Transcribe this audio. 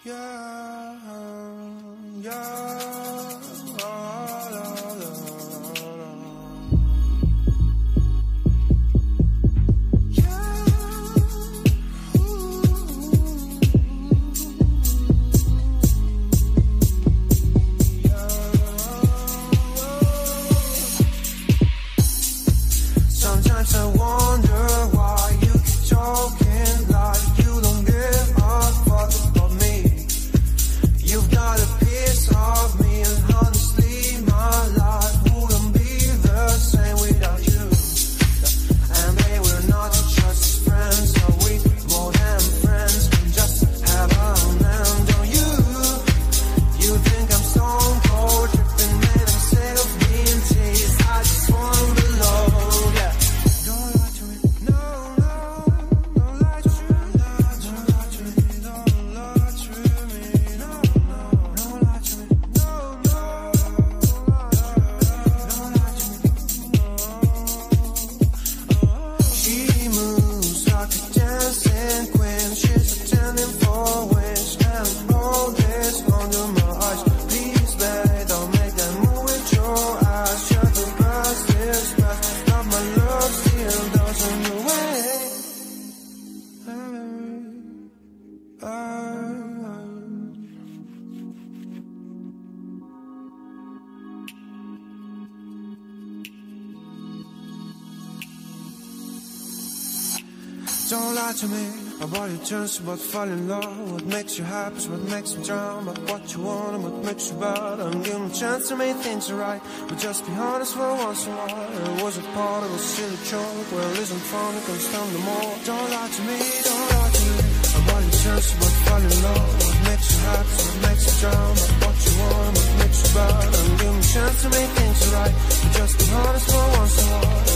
Yeah, yeah, sometimes I wonder why you keep talking like you don't give a fuck about me. You've got a piece of me, and honestly my life wouldn't be the same without you. And babe, we're not just friends, are we more than friends? We just have a man, don't you? You think I'm stone cold, tripping, man, I'm sick of being teased. I just want to belong, yeah. Don't lie to me, no, don't lie to me, don't lie to me, don't lie to me, no, don't lie to me, no, don't lie to me. She moves like a dancing queen, she's attending for wings, and all this under my eyes. Please, babe, don't make that move with your eyes. Shut the glass, this glass, not my love still doesn't do it. Don't lie to me about your turns, about falling in love. What makes you happy is what makes me drown. But what you want and what makes you bad, I'm giving a chance to make things right. But just be honest for once in a while. It was a part of a silly joke. Well, isn't fun, it comes down to more. Don't lie to me, don't lie to me about your turns, about falling in love. What makes you happy is what makes you drown. But what you want and what makes you bad, I'm giving a chance to make things right. But just be honest for once in a while.